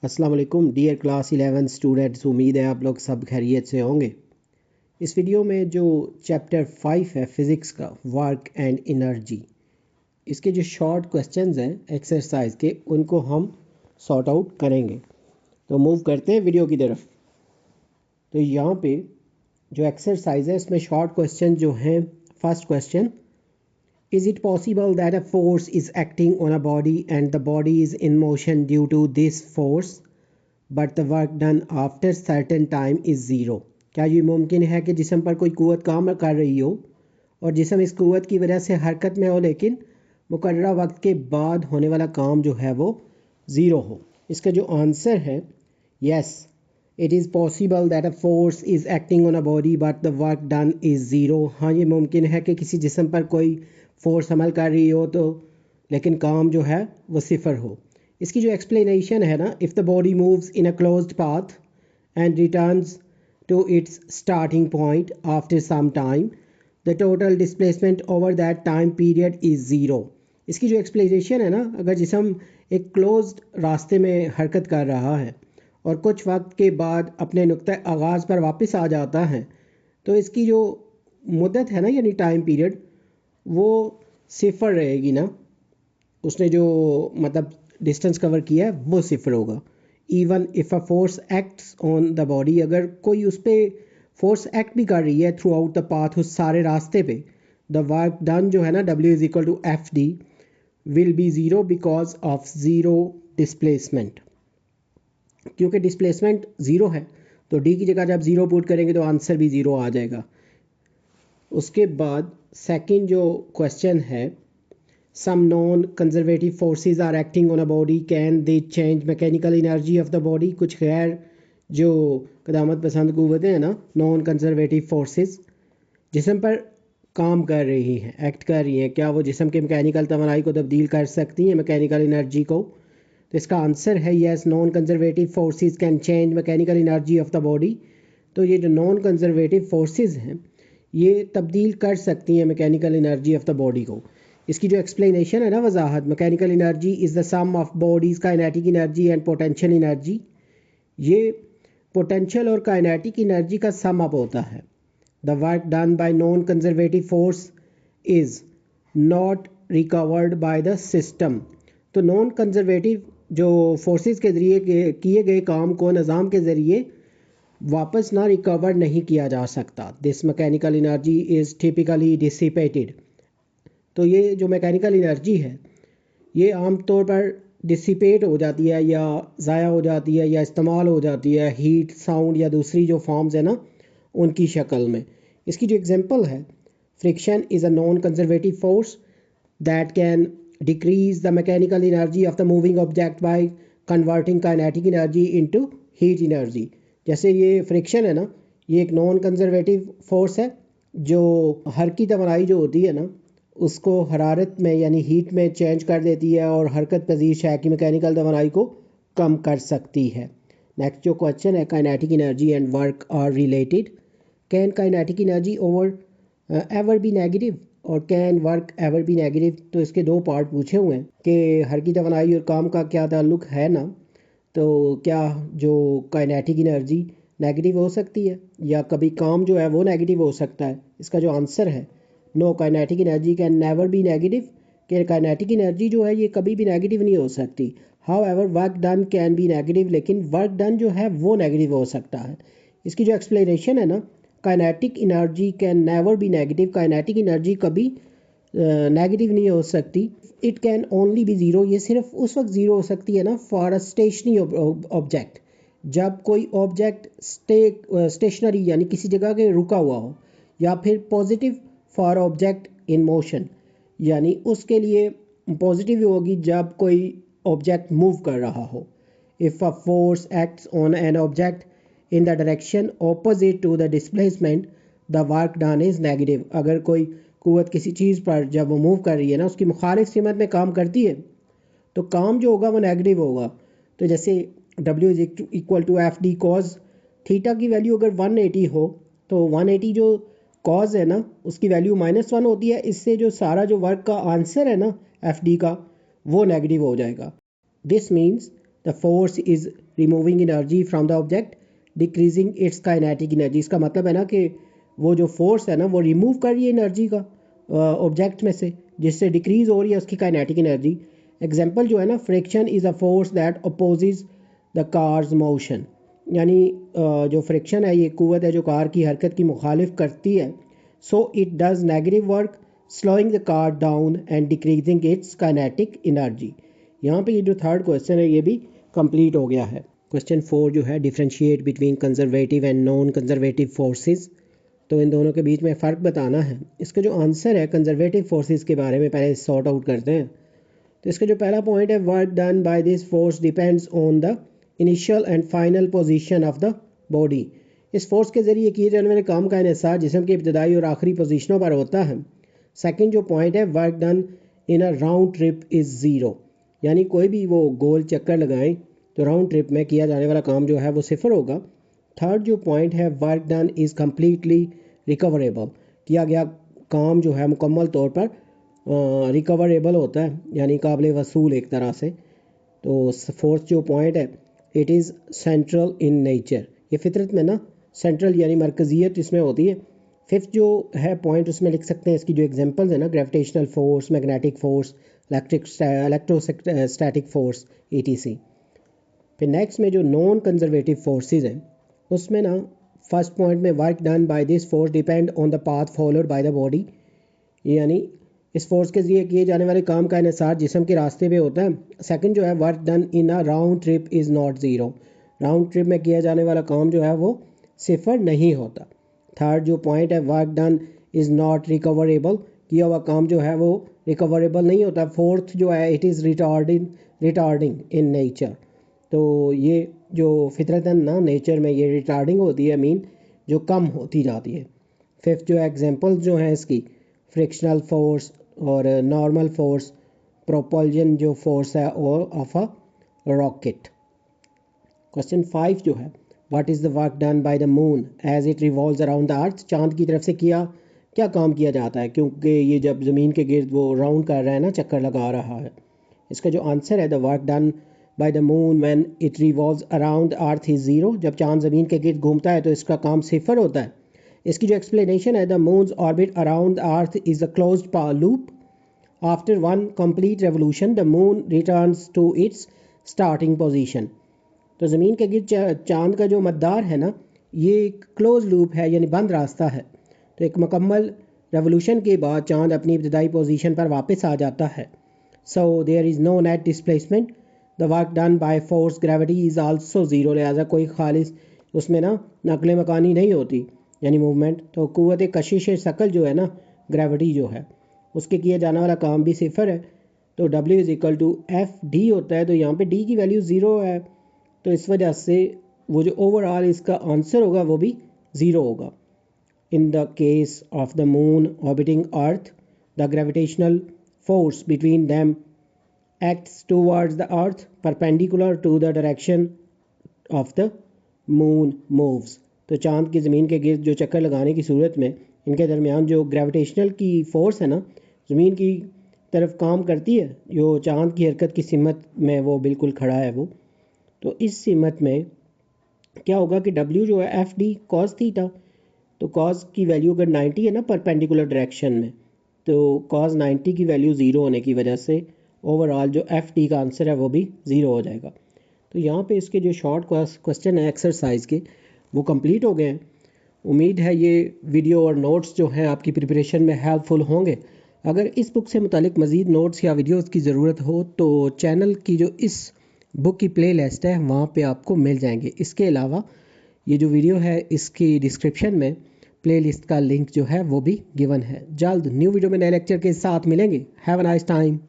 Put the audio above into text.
अस्सलाम वालेकुम dear class 11 students, उम्मीद है आप लोग सब खैरियत से होंगे। इस वीडियो में जो चैप्टर 5 है फिज़िक्स का, वर्क एंड एनर्जी, इसके जो शॉर्ट क्वेश्चंस हैं एक्सरसाइज के, उनको हम सॉर्ट आउट करेंगे। तो मूव करते हैं वीडियो की तरफ। तो यहाँ पे जो एक्सरसाइज है इसमें शॉर्ट क्वेश्चन जो हैं, first question, Is it possible that a force is acting on a body and the body is in motion due to this force, but the work done after certain time is zero? क्या ये मुमकिन है कि जिस्म पर कोई क़ुव्वत काम कर रही हो और जिस्म इस क़ुव्वत की वजह से हरकत में हो, लेकिन मुकर्ररा वक्त के बाद होने वाला काम जो है वो ज़ीरो हो? इसका जो आंसर है, yes, it is possible that a force is acting on a body but the work done is zero. हाँ, ये मुमकिन है कि किसी जिस्म पर कोई फोर्स अमल कर रही हो तो लेकिन काम जो है वो सिफर हो। इसकी जो एक्सप्लेनेशन है ना, if the body moves in a closed path and returns to its starting point after some time, the total displacement over that time period is zero. इसकी जो एक्सप्लेनेशन है ना, अगर जिस्म एक क्लोज्ड रास्ते में हरकत कर रहा है और कुछ वक्त के बाद अपने नुक्ते आगाज़ पर वापस आ जाता है, तो इसकी जो मुद्दत है ना, यानी टाइम पीरियड, वो सिफर रहेगी ना। उसने जो मतलब डिस्टेंस कवर किया है वो सिफर होगा। Even if a force acts on the body, अगर कोई उस पर फोर्स एक्ट भी कर रही है थ्रू आउट द पाथ, उस सारे रास्ते पे, द वर्क डन जो है ना, W is equal to F D, will be zero because of zero displacement. क्योंकि डिस्प्लेसमेंट ज़ीरो है तो डी की जगह जब ज़ीरो पुट करेंगे तो आंसर भी ज़ीरो आ जाएगा। उसके बाद सेकंड जो क्वेश्चन है, some non conservative forces are acting on a body, can they change mechanical energy of the body? कुछ गैर जो क़दामत पसंद क़ुव्वतें हैं ना, नॉन कंजर्वेटिव फोर्सेस जिस्म पर काम कर रही हैं, एक्ट कर रही हैं, क्या वो जिस्म के मैकेनिकल तवानाई को तब्दील कर सकती हैं, मैकेनिकल एनर्जी को? तो इसका आंसर है yes, non conservative forces can change mechanical energy of the body. तो ये जो नॉन कंजर्वेटिव फोर्सेस हैं ये तब्दील कर सकती हैं mechanical energy of the body को। इसकी जो एक्सप्लेनेशन है ना, वजाहत, mechanical energy is the sum of body's kinetic energy and potential energy. ये पोटेंशियल और काइनेटिक एनर्जी का सम अप होता है। The work done by non conservative force is not recovered by the system. तो non conservative जो forces के ज़रिए किए गए काम को निज़ाम के ज़रिए वापस ना रिकवर नहीं किया जा सकता। This mechanical energy is typically dissipated. तो ये जो मैकेनिकल एनर्जी है ये आम तौर पर डिसिपेट हो जाती है या ज़ाया हो जाती है या इस्तेमाल हो जाती है हीट, साउंड या दूसरी जो फॉर्म्स है ना उनकी शक्ल में। इसकी जो एग्जांपल है, friction is a non conservative force that can decrease the mechanical energy of the moving object by converting kinetic energy into heat energy. जैसे ये फ्रिक्शन है ना, ये एक नॉन कंजर्वेटिव फोर्स है जो हर की तवानाई जो होती है ना उसको हरारत में यानी हीट में चेंज कर देती है और हरकत पजीर शय की मैकेनिकल तवानाई को कम कर सकती है। नेक्स्ट जो क्वेश्चन है, kinetic energy and work are related. Can kinetic energy over ever be negative और can work ever be negative? तो इसके दो पार्ट पूछे हुए हैं कि हर की तवानाई और काम का क्या ताल्लुक है ना, तो क्या जो काइनेटिक एनर्जी नेगेटिव हो सकती है या कभी काम जो है वो नेगेटिव हो सकता है? इसका जो आंसर है, no, kinetic energy can never be negative, कि काइनेटिक एनर्जी जो है ये कभी भी नेगेटिव नहीं हो सकती। However work done can be negative, लेकिन वर्क डन जो है वो नेगेटिव हो सकता है। इसकी जो एक्सप्लेनेशन है ना, kinetic energy can never be negative, kinetic energy कभी नेगेटिव नहीं हो सकती। It can only be zero, ये सिर्फ उस वक्त ज़ीरो हो सकती है ना फॉर अ स्टेशनरी ऑब्जेक्ट, जब कोई ऑब्जेक्ट स्टेशनरी यानी किसी जगह के रुका हुआ हो, या फिर positive for object in motion, यानी उसके लिए पॉजिटिव होगी जब कोई ऑब्जेक्ट मूव कर रहा हो। If a force acts on an object in the direction opposite to the displacement, the work done is negative. अगर कोई कुव्वत किसी चीज़ पर जब वो मूव कर रही है ना उसकी मुखालिफ सिमत में काम करती है तो काम जो होगा वो नेगेटिव होगा। तो जैसे W is equal to F D cos theta की वैल्यू अगर 180 हो तो 180 जो कॉज है ना उसकी वैल्यू -1 होती है। इससे जो सारा जो वर्क का आंसर है ना एफ डी का वो नेगेटिव हो जाएगा। This means the force is removing energy from the object decreasing it's kinetic energy. इसका मतलब है ना कि वो जो फोर्स है ना वो रिमूव कर रही है एनर्जी का ऑब्जेक्ट में से, जिससे डिक्रीज हो रही है उसकी काइनेटिक एनर्जी। एग्जांपल जो है ना, friction is a force that opposes the cars motion, यानी जो फ्रिक्शन है ये कुव्वत है जो कार की हरकत की मुखालिफ करती है। So it does negative work slowing the car down and decreasing it's kinetic energy. यहाँ पे ये जो थर्ड क्वेश्चन है ये भी कंप्लीट हो गया है। क्वेश्चन 4 जो है, differentiate between conservative and non conservative forces. तो इन दोनों के बीच में फ़र्क बताना है। इसका जो आंसर है कंजर्वेटिव फोर्सेस के बारे में पहले सॉर्ट आउट करते हैं। तो इसका जो पहला पॉइंट है, work done by this force depends on the initial and final position of the body. इस फोर्स के ज़रिए किए जाने वाले काम का इन्हिसार जिस्म की इब्तदाई और आखिरी पोजीशनों पर होता है। सेकंड जो पॉइंट है, work done in a round trip is zero, यानी कोई भी वो गोल चक्कर लगाएं तो राउंड ट्रिप में किया जाने वाला काम जो है वो सिफर होगा। थर्ड जो पॉइंट है, work done is completely recoverable, किया गया काम जो है मुकम्मल तौर पर रिकवरेबल होता है, यानी काबिल वसूल एक तरह से। तो फोर्थ जो पॉइंट है, it is central in nature, ये फितरत में ना सेंट्रल यानी मरकज़ियत इसमें होती है। फिफ्थ जो है पॉइंट उसमें लिख सकते हैं इसकी जो एग्जांपल्स है ना, gravitational force, magnetic force, electrostatic force, ETC। फिर नेक्स्ट में जो नॉन कंजर्वेटिव फोर्सेस हैं उसमें ना फर्स्ट पॉइंट में, work done by this force depend on the path followed by the body, यानी इस फोर्स के जरिए किए जाने वाले काम का इन्हिसार जिस्म के रास्ते पे होता है। सेकंड जो है, work done in a round trip is not zero, round trip में किया जाने वाला काम जो है वो सिफर नहीं होता। थर्ड जो पॉइंट है, work done is not recoverable, किया हुआ काम जो है वो रिकवरेबल नहीं होता। फोर्थ जो है, it is retarding in nature, तो ये जो फितरतन ना नेचर में ये रिटार्डिंग होती है, मीन जो कम होती जाती है। फिफ्थ जो एग्जांपल्स जो हैं इसकी, फ्रिक्शनल फोर्स और नॉर्मल फोर्स, प्रोपल्जन जो फोर्स है और ऑफ अ रॉकेट। क्वेश्चन 5 जो है, what is the work done by the moon as it revolves around the earth. चांद की तरफ से क्या काम किया जाता है, क्योंकि ये जब ज़मीन के गिर्द वो राउंड कर रहा है ना, चक्कर लगा रहा है। इसका जो आंसर है, the work done by the moon when it revolves around earth is zero, जब चांद ज़मीन के गिर्द घूमता है तो इसका काम सिफर होता है। इसकी जो एक्सप्लेनेशन है, the moon's orbit around the earth is a closed loop, after one complete revolution the moon returns to its starting position. तो ज़मीन के गिर्द चांद का जो मदार है ना, ये एक क्लोज लूप है, यानी बंद रास्ता है। तो एक मुकम्मल रेवोल्यूशन के बाद चांद अपनी इब्तदाई पोजीशन पर वापस आ जाता है। So there is no net displacement, the work done by force gravity is also zero, लिहाजा कोई खालिस उसमें ना नकल मकानी नहीं होती, यानी मूवमेंट। तो कुव्वत कशिश शकल जो है ना, ग्रेविटी जो है उसके किए जाने वाला काम भी सिफर है। तो W is equal to FD होता है, तो यहाँ पे D की वैल्यू ज़ीरो है, तो इस वजह से वो जो ओवरऑल इसका आंसर होगा वो भी ज़ीरो होगा। In the case of the moon orbiting earth, the gravitational force between them acts towards the earth perpendicular to the direction of the moon moves. तो चांद की ज़मीन के गिर्द जो चक्कर लगाने की सूरत में इनके दरमियान जो ग्रेविटेशनल की फ़ोर्स है ना, ज़मीन की तरफ काम करती है, जो चांद की हरकत की सिमत में वो बिल्कुल खड़ा है वो। तो इस सिमत में क्या होगा कि W जो है FD कॉस थीटा, तो कॉस की वैल्यू अगर 90 है ना परपेंडिकुलर डायरेक्शन में, तो कॉस 90 की वैल्यू ज़ीरो होने की वजह से ओवरऑल जो FD का आंसर है वो भी ज़ीरो हो जाएगा। तो यहाँ पे इसके जो शॉर्ट क्वेश्चन है एक्सरसाइज के वो कंप्लीट हो गए हैं। उम्मीद है ये वीडियो और नोट्स जो हैं आपकी प्रिपरेशन में हेल्पफुल होंगे। अगर इस बुक से मुतालिक मज़ीद नोट्स या वीडियोस की ज़रूरत हो तो चैनल की जो इस बुक की प्ले लिस्ट है वहाँ पे आपको मिल जाएंगे। इसके अलावा ये जो वीडियो है इसकी डिस्क्रिप्शन में प्ले लिस्ट का लिंक जो है वो भी गिवन है। जल्द न्यू वीडियो में नए लेक्चर के साथ मिलेंगे। Have a nice time.